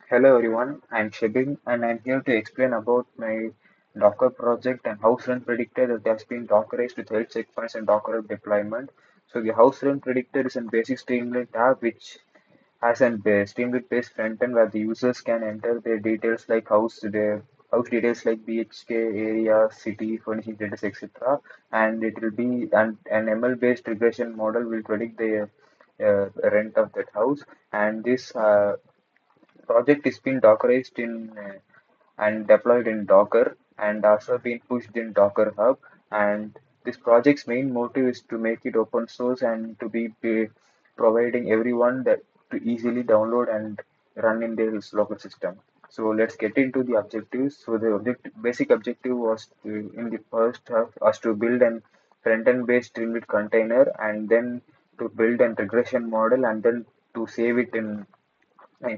Hello everyone, I'm Shebin and I'm here to explain about my Docker project and House Rent Predictor that has been Dockerized with health checkpoints and Docker deployment. So the House Rent Predictor is a basic Streamlit app which has a Streamlit based front end where the users can enter their details like their house details like BHK, area, city, furnishing details, etc. And it will be an ML based regression model will predict the rent of that house and this project is being Dockerized in and deployed in Docker and also been pushed in Docker Hub. And this project's main motive is to make it open source and to be providing everyone that to easily download and run in their local system. So let's get into the objectives. So the basic objective was in the first half was to build an front-end based Streamlit container and then to build an regression model and then to save it in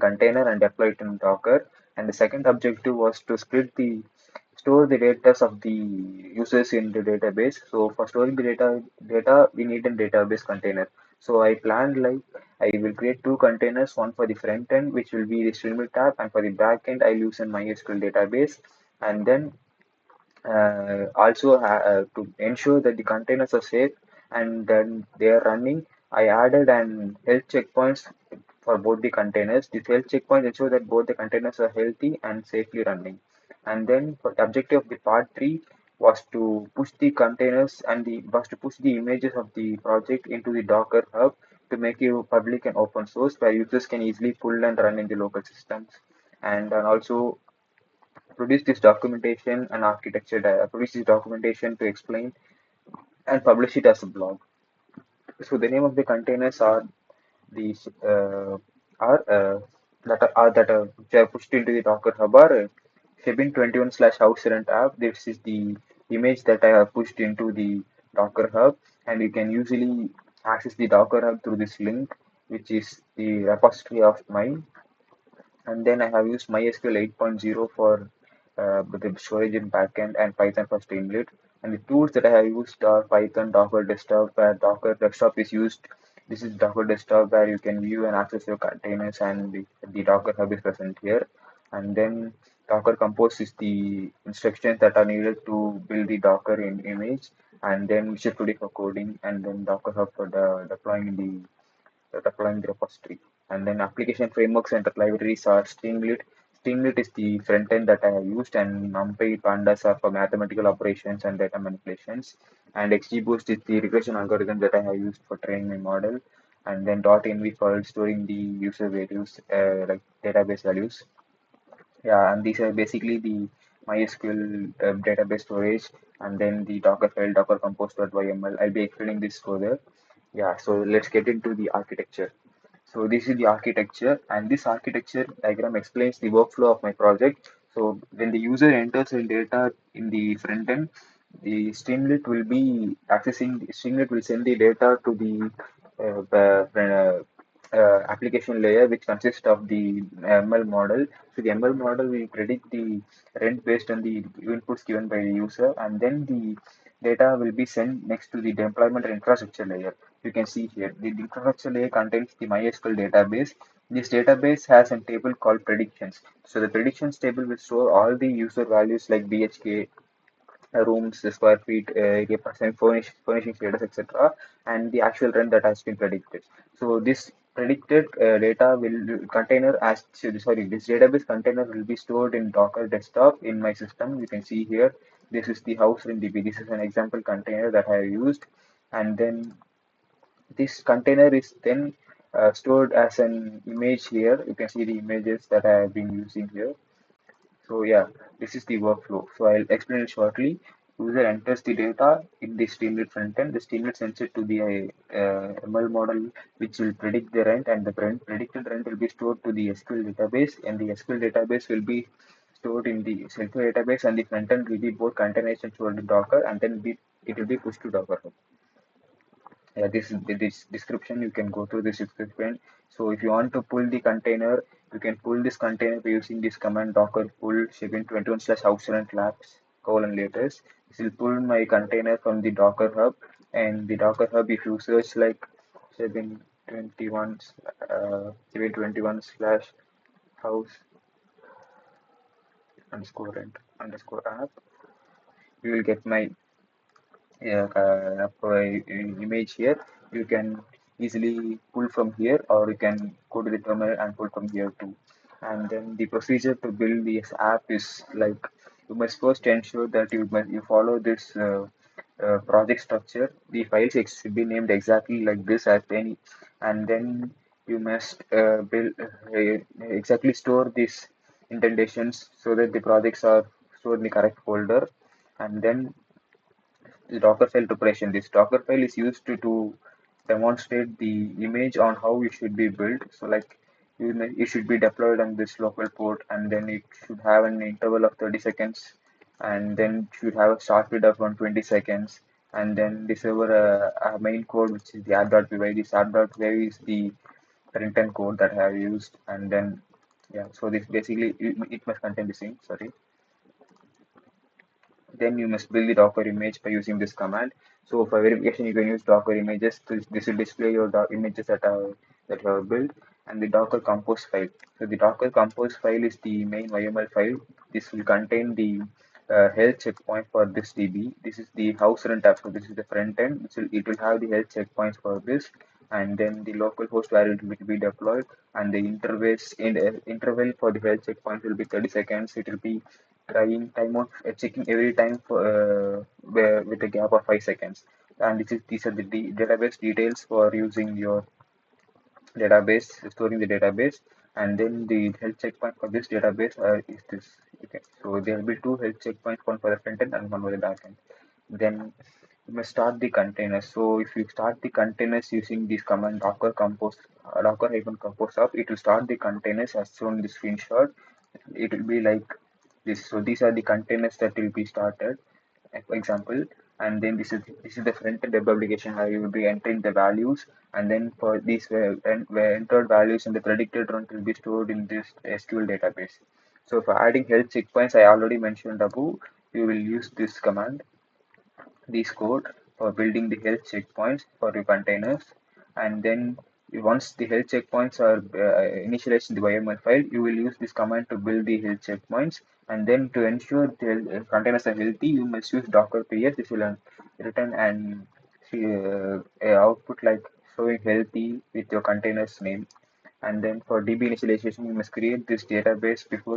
container and deploy it in Docker. And the second objective was to store the data of the users in the database. So for storing the data we need a database container. So I planned like I will create two containers, one for the front end, which will be the Streamlit tab, and for the back end, I'll use a MySQL database. And then to ensure that the containers are safe and then they are running, I added an health checkpoints for both the containers. The health checkpoints ensure that both the containers are healthy and safely running. And then for the objective of the part three was to push the containers and the was to push the images of the project into the Docker hub to make it public and open source where users can easily pull and run in the local systems. And also produce this documentation and produce this documentation to explain and publish it as a blog. So the name of the containers are these are which are pushed into the Docker Hub are Febin 21 slash house rent app. This is the image that I have pushed into the Docker Hub, and you can usually access the Docker Hub through this link, which is the repository of mine. And then I have used MySQL 8.0 for the storage in backend and Python for Streamlit. And the tools that I have used are Python, Docker Desktop, where Docker Desktop is used. This is Docker Desktop where you can view and access your containers, and the Docker Hub is present here. And then Docker Compose is the instructions that are needed to build the Docker image, and then Visual Studio for coding, and then Docker Hub for deploying the repository. And then application frameworks and libraries are Streamlit. Streamlit is the front end that I have used, and NumPy, Pandas are for mathematical operations and data manipulations. And XGBoost is the regression algorithm that I have used for training my model. And then .env for storing the user values, like database values. Yeah, and these are basically the MySQL database storage, and then the Docker file, Docker compose.yml. I'll be explaining this further. Yeah, so let's get into the architecture. So this is the architecture, and this architecture diagram explains the workflow of my project. So when the user enters the data in the front end, the Streamlit will send the data to the application layer, which consists of the ML model. So the ML model will predict the rent based on the inputs given by the user, and then the data will be sent next to the deployment and infrastructure layer. You can see here the infrastructure layer contains the MySQL database. This database has a table called predictions. So the predictions table will store all the user values like BHK, rooms, the square feet, area percent, furnishing status, etc., and the actual rent that has been predicted. So this predicted data will container as sorry, this database container will be stored in Docker desktop in my system. You can see here. This is the house rent DB. This is an example container that I have used, and then this container is then stored as an image here. You can see the images that I have been using here. So yeah, this is the workflow. So I'll explain it shortly. User enters the data in the Streamlit front end. The Streamlit sends it to the ML model, which will predict the rent, and the predicted rent will be stored to the SQL database, and the SQL database will be stored in the SQL database, and the front end will be both containerized and stored in Docker, and then it will be pushed to Docker. Yeah, this description, you can go through this description. So if you want to pull the container, you can pull this container by using this command docker pull shipping 21 slash house rent labs colon latest. This will pull my container from the Docker hub, and the Docker hub, if you search like shipping 21 slash house underscore rent underscore app, you will get my image here. You can easily pull from here, or you can go to the terminal and pull from here too. And then the procedure to build this app is like, you must first ensure that you follow this project structure. The files should be named exactly like this as any, and then you must exactly store these indentations so that the projects are stored in the correct folder. And then the Docker file preparation. This Docker file is used to demonstrate the image on how it should be built. So like, it should be deployed on this local port, and then it should have an interval of 30 seconds, and then should have a start speed of 120 seconds, and then this over a main code, which is the app.py. This app.py is the current end code that I have used, and then yeah, so this basically it must contain the same. Sorry. Then you must build the Docker image by using this command. So for verification, you can use Docker images. This will display your images that you have built, and the Docker compose file. So the Docker compose file is the main YML file. This will contain the health checkpoint for this DB. This is the house rent app. So this is the front end. It will have the health checkpoints for this, and then the local host where it will be deployed, and the interval for the health checkpoint will be 30 seconds. It will be trying timeout checking every time for, with a gap of 5 seconds. And these are the database details for using your database, storing the database. And then the health checkpoint for this database is this. Okay, so there will be two health checkpoints, one for the front end and one for the back end. Then you must start the containers. So if you start the containers using this command docker compose, docker hyphen compose up, it will start the containers as shown in the screenshot. It will be like this. So these are the containers that will be started, for example. And then this is the front end web application, how you will be entering the values, and then for these were entered values in the predicted run will be stored in this SQL database. So for adding health checkpoints, I already mentioned above, you will use this command, this code, for building the health checkpoints for your containers. And then once the health checkpoints are initialized in the YML file, you will use this command to build the health checkpoints. And then to ensure the containers are healthy, you must use Docker PS. This will return an output like showing healthy with your container's name. And then for DB initialization, you must create this database before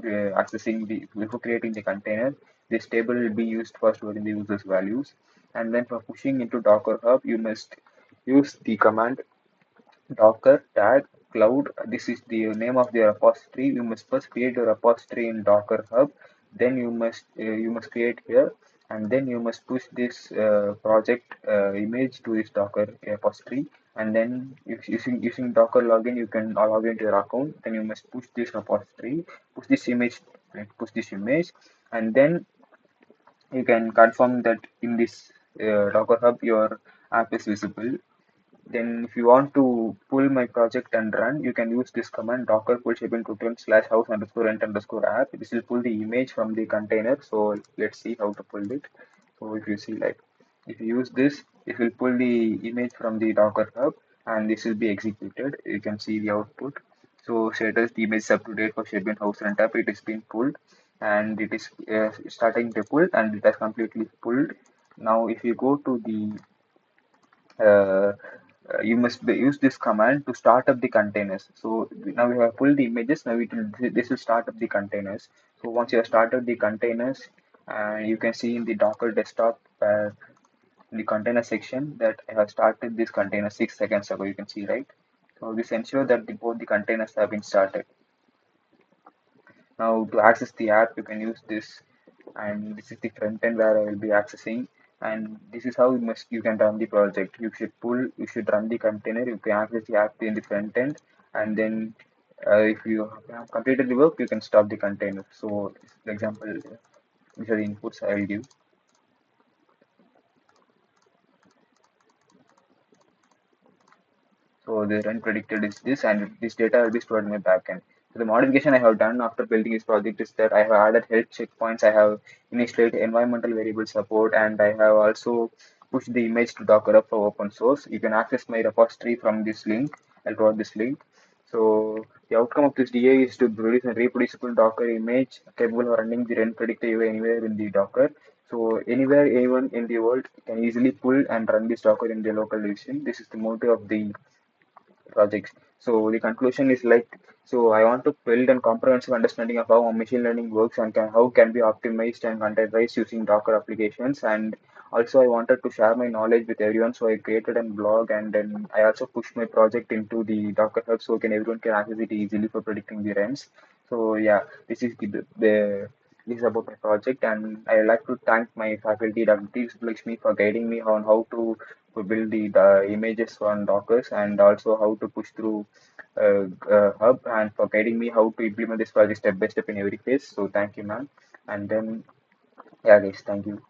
creating the container. This table will be used for storing the user's values. And then for pushing into Docker Hub, you must use the command Docker tag cloud. This is the name of the repository. You must first create a repository in Docker Hub. Then you must create here, and then you must push this project image to this Docker repository. And then if using Docker login, you can log into your account. Then you must push this repository, push this image, and then you can confirm that in this Docker Hub your app is visible. Then if you want to pull my project and run, you can use this command docker pull shaping tutorial slash house underscore rent underscore app. This will pull the image from the container. So let's see how to pull it. So if you see, like, if you use this, it will pull the image from the Docker Hub, and this will be executed. You can see the output. So status, the image is up to date for Shabian house rent app. It is being pulled, and it is starting to pull, and it has completely pulled. Now if you go to the uh, you must use this command to start up the containers. So now we have pulled the images. Now this will start up the containers. So once you have started the containers, you can see in the Docker desktop in the container section that I have started this container 6 seconds ago. You can see, right? So this ensures that both the containers have been started. Now to access the app, you can use this, and this is the front end where I will be accessing. And this is how you can run the project. You should run the container. You can access the app in the front end, and then if you have completed the work, you can stop the container. So, for example, these are the inputs I will give. So the run predicted is this, and this data will be stored in my backend. So the modification I have done after building this project is that I have added health checkpoints, I have initialized environmental variable support, and I have also pushed the image to Docker up for open source. You can access my repository from this link. I'll provide this link. So the outcome of this DA is to produce a reproducible Docker image capable of running the rent predictor anywhere in the Docker. So anywhere anyone in the world can easily pull and run this Docker in their local edition. This is the motive of the projects. So the conclusion is like, so I want to build a comprehensive understanding of how machine learning works and how can be optimized and containerized using Docker applications. And also I wanted to share my knowledge with everyone. So I created a blog, and then I also pushed my project into the Docker Hub so can everyone can access it easily for predicting the rents. So yeah, this is this is about my project, and I would like to thank my faculty, Dr. Lakshmi, for guiding me on how to build the images on Dockers, and also how to push through Hub, and for guiding me how to implement this project step by step in every phase. So thank you, ma'am. And then, yeah, guys, thank you.